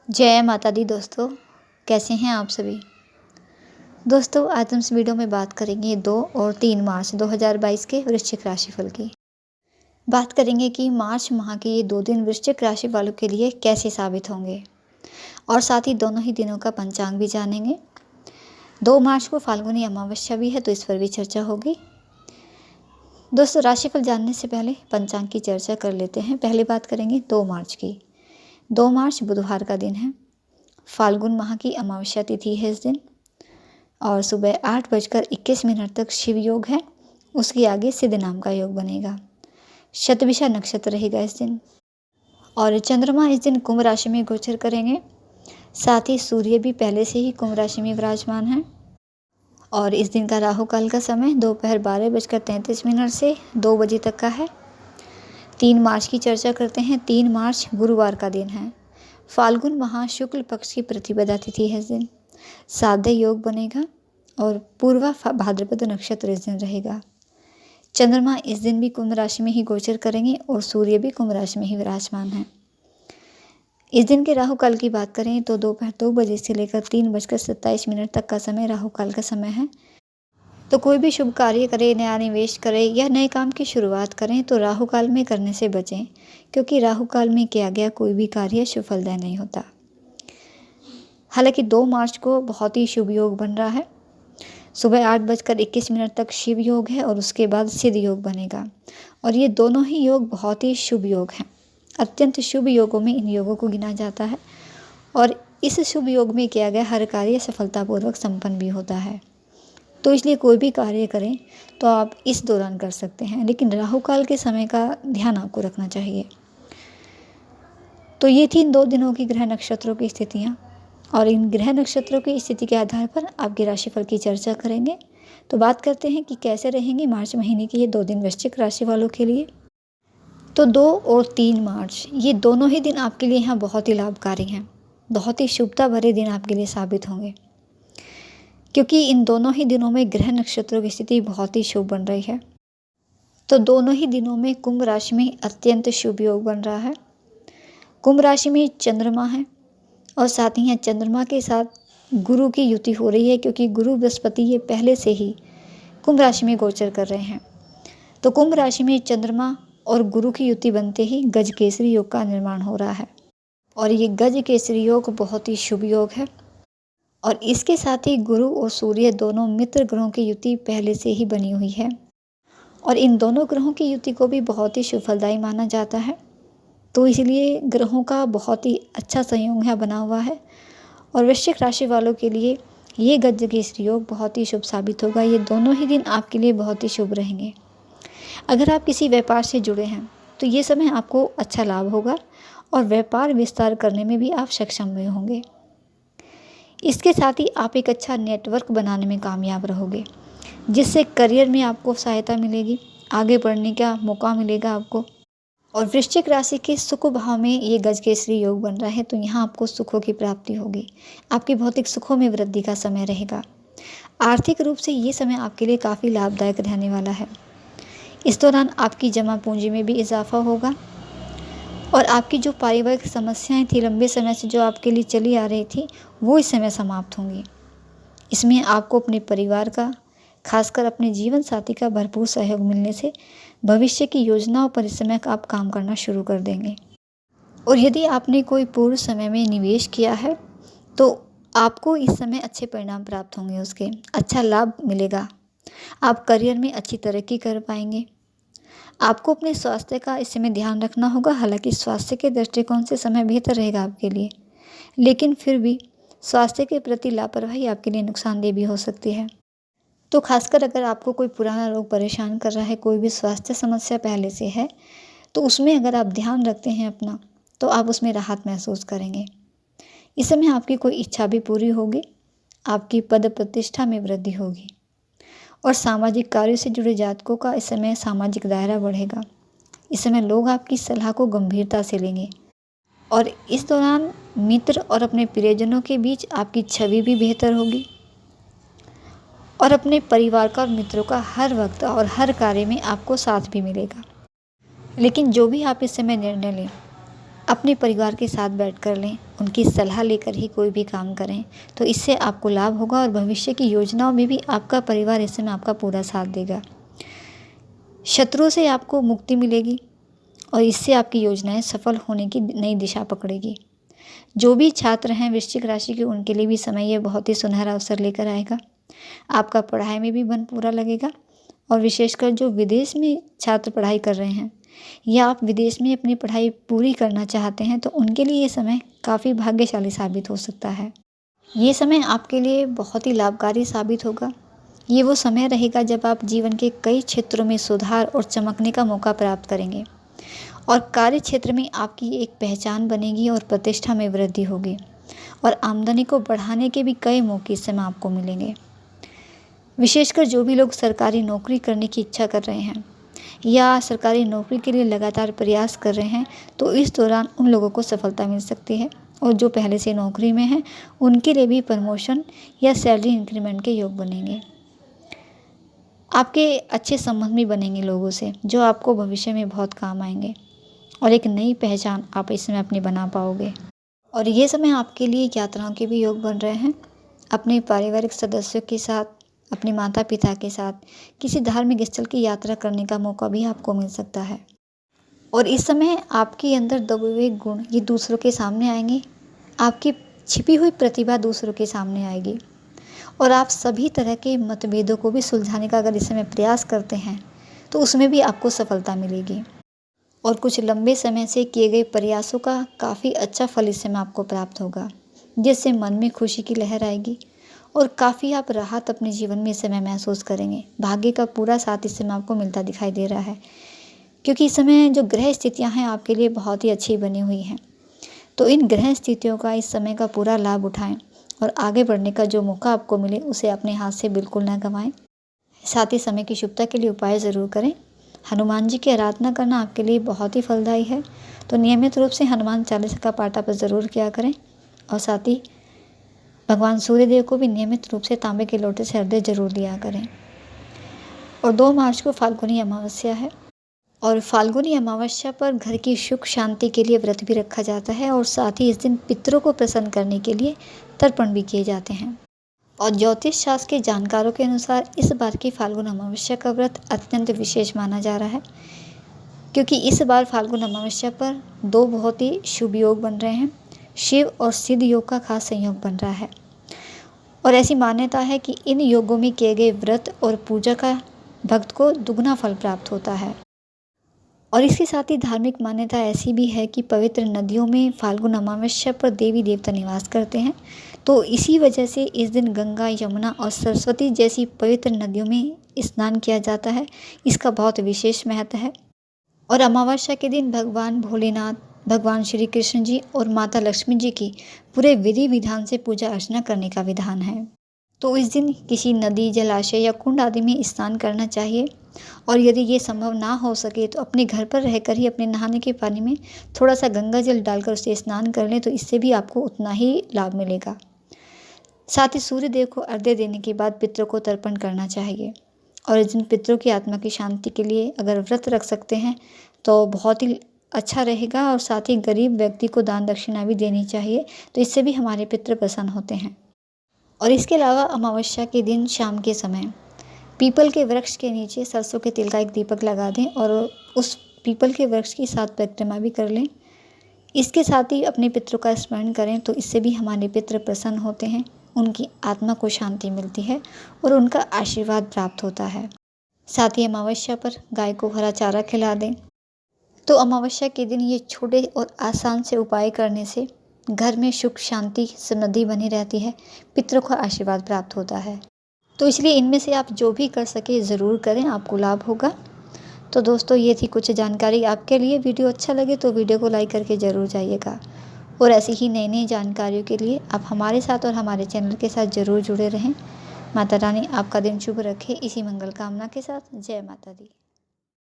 जय माता दी दोस्तों, कैसे हैं आप सभी। दोस्तों आज हम इस वीडियो में बात करेंगे 2 और 3 मार्च 2022 के वृश्चिक राशिफल की। बात करेंगे कि मार्च माह के ये 2 दिन वृश्चिक राशि वालों के लिए कैसे साबित होंगे और साथ ही दोनों ही दिनों का पंचांग भी जानेंगे। 2 मार्च को फाल्गुनी अमावस्या भी है तो इस पर भी चर्चा होगी। दोस्तों राशिफल जानने से पहले पंचांग की चर्चा कर लेते हैं। पहले बात करेंगे 2 मार्च की। 2 मार्च बुधवार का दिन है। फाल्गुन माह की अमावस्या तिथि है इस दिन और सुबह 8:21 तक शिव योग है। उसके आगे सिद्ध नाम का योग बनेगा। शतभिषा नक्षत्र रहेगा इस दिन और चंद्रमा इस दिन कुंभ राशि में गोचर करेंगे। साथ ही सूर्य भी पहले से ही कुंभ राशि में विराजमान है और इस दिन का राहु काल का समय दोपहर 12:33 से 2 बजे तक का है। 3 मार्च की चर्चा करते हैं। 3 मार्च गुरुवार का दिन है। फाल्गुन माह शुक्ल पक्ष की प्रतिपदा तिथि है इस दिन। साध्य योग बनेगा और पूर्वा भाद्रपद नक्षत्र इस दिन रहेगा। चंद्रमा इस दिन भी कुंभ राशि में ही गोचर करेंगे और सूर्य भी कुंभ राशि में ही विराजमान है। इस दिन के राहु काल की बात करें तो दोपहर 2 बजे से लेकर 3:27 तक का समय राहु काल का समय है। तो कोई भी शुभ कार्य करें, नया निवेश करें या नए काम की शुरुआत करें तो राहु काल में करने से बचें, क्योंकि राहु काल में किया गया कोई भी कार्य शुभ फलदायी नहीं होता। हालांकि 2 मार्च को बहुत ही शुभ योग बन रहा है। सुबह 8:21 तक शिव योग है और उसके बाद सिद्ध योग बनेगा और ये दोनों ही योग बहुत ही शुभ योग हैं। अत्यंत शुभ योगों में इन योगों को गिना जाता है और इस शुभ योग में किया गया हर कार्य सफलतापूर्वक संपन्न भी होता है। तो इसलिए कोई भी कार्य करें तो आप इस दौरान कर सकते हैं, लेकिन राहु काल के समय का ध्यान आपको रखना चाहिए। तो ये थी इन 2 दिनों की ग्रह नक्षत्रों की स्थितियाँ और इन ग्रह नक्षत्रों की स्थिति के आधार पर आपके राशिफल की चर्चा करेंगे। तो बात करते हैं कि कैसे रहेंगे मार्च महीने के ये 2 दिन वृश्चिक राशि वालों के लिए। तो 2 और 3 मार्च ये दोनों ही दिन आपके लिए यहाँ बहुत ही लाभकारी हैं। बहुत ही शुभता भरे दिन आपके लिए साबित होंगे, क्योंकि इन दोनों ही दिनों में ग्रह नक्षत्रों की स्थिति बहुत ही शुभ बन रही है। तो दोनों ही दिनों में कुंभ राशि में अत्यंत शुभ योग बन रहा है। कुंभ राशि में चंद्रमा है और साथ ही यहाँ चंद्रमा के साथ गुरु की युति हो रही है, क्योंकि गुरु बृहस्पति ये पहले से ही कुंभ राशि में गोचर कर रहे हैं। तो कुंभ राशि में चंद्रमा और गुरु की युति बनते ही गज केसरी योग का निर्माण हो रहा है और ये गज केसरी योग बहुत ही शुभ योग है। और इसके साथ ही गुरु और सूर्य दोनों मित्र ग्रहों की युति पहले से ही बनी हुई है और इन दोनों ग्रहों की युति को भी बहुत ही शुभ फलदायी माना जाता है। तो इसलिए ग्रहों का बहुत ही अच्छा संयोग यहाँ बना हुआ है और वृश्चिक राशि वालों के लिए ये गज केसरी योग बहुत ही शुभ साबित होगा। ये दोनों ही दिन आपके लिए बहुत ही शुभ रहेंगे। अगर आप किसी व्यापार से जुड़े हैं तो ये समय आपको अच्छा लाभ होगा और व्यापार विस्तार करने में भी आप सक्षम हुए होंगे। इसके साथ ही आप एक अच्छा नेटवर्क बनाने में कामयाब रहोगे, जिससे करियर में आपको सहायता मिलेगी, आगे बढ़ने का मौका मिलेगा आपको। और वृश्चिक राशि के सुख भाव में ये गज केसरी योग बन रहा है तो यहाँ आपको सुखों की प्राप्ति होगी। आपकी भौतिक सुखों में वृद्धि का समय रहेगा। आर्थिक रूप से ये समय आपके लिए काफ़ी लाभदायक रहने वाला है। इस दौरान आपकी जमा पूंजी में भी इजाफा होगा और आपकी जो पारिवारिक समस्याएं थी लंबे समय से जो आपके लिए चली आ रही थी वो इस समय समाप्त होंगी। इसमें आपको अपने परिवार का, खासकर अपने जीवन साथी का भरपूर सहयोग मिलने से भविष्य की योजनाओं पर इस समय आप काम करना शुरू कर देंगे। और यदि आपने कोई पूर्व समय में निवेश किया है तो आपको इस समय अच्छे परिणाम प्राप्त होंगे, उसके अच्छा लाभ मिलेगा। आप करियर में अच्छी तरक्की कर पाएंगे। आपको अपने स्वास्थ्य का इस समय ध्यान रखना होगा। हालांकि स्वास्थ्य के दृष्टिकोण से समय बेहतर रहेगा आपके लिए, लेकिन फिर भी स्वास्थ्य के प्रति लापरवाही आपके लिए नुकसानदेह भी हो सकती है। तो खासकर अगर आपको कोई पुराना रोग परेशान कर रहा है, कोई भी स्वास्थ्य समस्या पहले से है, तो उसमें अगर आप ध्यान रखते हैं अपना तो आप उसमें राहत महसूस करेंगे। इस समय आपकी कोई इच्छा भी पूरी होगी, आपकी पद प्रतिष्ठा में वृद्धि होगी और सामाजिक कार्यों से जुड़े जातकों का इस समय सामाजिक दायरा बढ़ेगा। इस समय लोग आपकी सलाह को गंभीरता से लेंगे और इस दौरान मित्र और अपने प्रियजनों के बीच आपकी छवि भी बेहतर होगी और अपने परिवार का और मित्रों का हर वक्त और हर कार्य में आपको साथ भी मिलेगा। लेकिन जो भी आप इस समय निर्णय लें, अपने परिवार के साथ बैठ कर लें, उनकी सलाह लेकर ही कोई भी काम करें, तो इससे आपको लाभ होगा और भविष्य की योजनाओं में भी आपका परिवार इस समय आपका पूरा साथ देगा। शत्रुओं से आपको मुक्ति मिलेगी और इससे आपकी योजनाएं सफल होने की नई दिशा पकड़ेगी। जो भी छात्र हैं वृश्चिक राशि के, उनके लिए भी समय ये बहुत ही सुनहरा अवसर लेकर आएगा। आपका पढ़ाई में भी मन पूरा लगेगा और विशेषकर जो विदेश में छात्र पढ़ाई कर रहे हैं या आप विदेश में अपनी पढ़ाई पूरी करना चाहते हैं, तो उनके लिए ये समय काफ़ी भाग्यशाली साबित हो सकता है। ये समय आपके लिए बहुत ही लाभकारी साबित होगा। ये वो समय रहेगा जब आप जीवन के कई क्षेत्रों में सुधार और चमकने का मौका प्राप्त करेंगे और कार्य क्षेत्र में आपकी एक पहचान बनेगी और प्रतिष्ठा में वृद्धि होगी और आमदनी को बढ़ाने के भी कई मौके इस समय आपको मिलेंगे। विशेषकर जो भी लोग सरकारी नौकरी करने की इच्छा कर रहे हैं या सरकारी नौकरी के लिए लगातार प्रयास कर रहे हैं, तो इस दौरान उन लोगों को सफलता मिल सकती है और जो पहले से नौकरी में हैं उनके लिए भी प्रमोशन या सैलरी इंक्रीमेंट के योग बनेंगे। आपके अच्छे संबंध भी बनेंगे लोगों से, जो आपको भविष्य में बहुत काम आएंगे और एक नई पहचान आप इस समय अपनी बना पाओगे। और ये समय आपके लिए यात्राओं के भी योग बन रहे हैं। अपने पारिवारिक सदस्यों के साथ, अपने माता पिता के साथ किसी धार्मिक स्थल की यात्रा करने का मौका भी आपको मिल सकता है। और इस समय आपके अंदर दबे हुए गुण ये दूसरों के सामने आएंगे। आपकी छिपी हुई प्रतिभा दूसरों के सामने आएगी और आप सभी तरह के मतभेदों को भी सुलझाने का अगर इस समय प्रयास करते हैं, तो उसमें भी आपको सफलता मिलेगी और कुछ लंबे समय से किए गए प्रयासों का काफ़ी अच्छा फल इस समय आपको प्राप्त होगा, जिससे मन में खुशी की लहर आएगी और काफ़ी आप राहत अपने जीवन में इस समय महसूस करेंगे। भाग्य का पूरा साथ इस समय आपको मिलता दिखाई दे रहा है, क्योंकि इस समय जो ग्रह स्थितियां हैं आपके लिए बहुत ही अच्छी बनी हुई हैं। तो इन ग्रह स्थितियों का इस समय का पूरा लाभ उठाएं और आगे बढ़ने का जो मौका आपको मिले उसे अपने हाथ से बिल्कुल ना गंवाएं। साथ ही समय की शुभता के लिए उपाय ज़रूर करें। हनुमान जी की आराधना करना आपके लिए बहुत ही फलदायी है, तो नियमित रूप से हनुमान चालीसा का पाठ आप ज़रूर किया करें और साथ ही भगवान सूर्यदेव को भी नियमित रूप से तांबे के लोटे से अर्घ्य जरूर दिया करें। और 2 मार्च को फाल्गुनी अमावस्या है और फाल्गुनी अमावस्या पर घर की सुख शांति के लिए व्रत भी रखा जाता है और साथ ही इस दिन पितरों को प्रसन्न करने के लिए तर्पण भी किए जाते हैं। और ज्योतिष शास्त्र के जानकारों के अनुसार इस बार की फाल्गुन अमावस्या का व्रत अत्यंत विशेष माना जा रहा है, क्योंकि इस बार फाल्गुन अमावस्या पर 2 बहुत ही शुभ योग बन रहे हैं। शिव और सिद्ध योग का खास संयोग बन रहा है और ऐसी मान्यता है कि इन योगों में किए गए व्रत और पूजा का भक्त को दुगना फल प्राप्त होता है। और इसके साथ ही धार्मिक मान्यता ऐसी भी है कि पवित्र नदियों में फाल्गुन अमावस्या पर देवी देवता निवास करते हैं, तो इसी वजह से इस दिन गंगा, यमुना और सरस्वती जैसी पवित्र नदियों में स्नान किया जाता है। इसका बहुत विशेष महत्व है। और अमावस्या के दिन भगवान भोलेनाथ, भगवान श्री कृष्ण जी और माता लक्ष्मी जी की पूरे विधि विधान से पूजा अर्चना करने का विधान है। तो इस दिन किसी नदी, जलाशय या कुंड आदि में स्नान करना चाहिए और यदि ये संभव ना हो सके तो अपने घर पर रहकर ही अपने नहाने के पानी में थोड़ा सा गंगा जल डालकर उसे स्नान कर लें, तो इससे भी आपको उतना ही लाभ मिलेगा। साथ ही सूर्य देव को अर्घ्य देने के बाद पितरों को तर्पण करना चाहिए और इस दिन पितरों की आत्मा की शांति के लिए अगर व्रत रख सकते हैं तो बहुत ही अच्छा रहेगा। और साथ ही गरीब व्यक्ति को दान दक्षिणा भी देनी चाहिए, तो इससे भी हमारे पितृ प्रसन्न होते हैं। और इसके अलावा अमावस्या के दिन शाम के समय पीपल के वृक्ष के नीचे सरसों के तेल का एक दीपक लगा दें और उस पीपल के वृक्ष की 7 परिक्रमा भी कर लें। इसके साथ ही अपने पितरों का स्मरण करें, तो इससे भी हमारे पितृ प्रसन्न होते हैं, उनकी आत्मा को शांति मिलती है और उनका आशीर्वाद प्राप्त होता है। साथ ही अमावस्या पर गाय को हरा चारा खिला दें। तो अमावस्या के दिन ये छोटे और आसान से उपाय करने से घर में सुख शांति समृद्धि बनी रहती है, पितरों का आशीर्वाद प्राप्त होता है। तो इसलिए इनमें से आप जो भी कर सके ज़रूर करें, आपको लाभ होगा। तो दोस्तों, ये थी कुछ जानकारी आपके लिए। वीडियो अच्छा लगे तो वीडियो को लाइक करके ज़रूर जाइएगा और ऐसी ही नई नई जानकारियों के लिए आप हमारे साथ और हमारे चैनल के साथ ज़रूर जुड़े रहें। माता रानी आपका दिन शुभ रखे, इसी मंगल कामना के साथ। जय माता दी।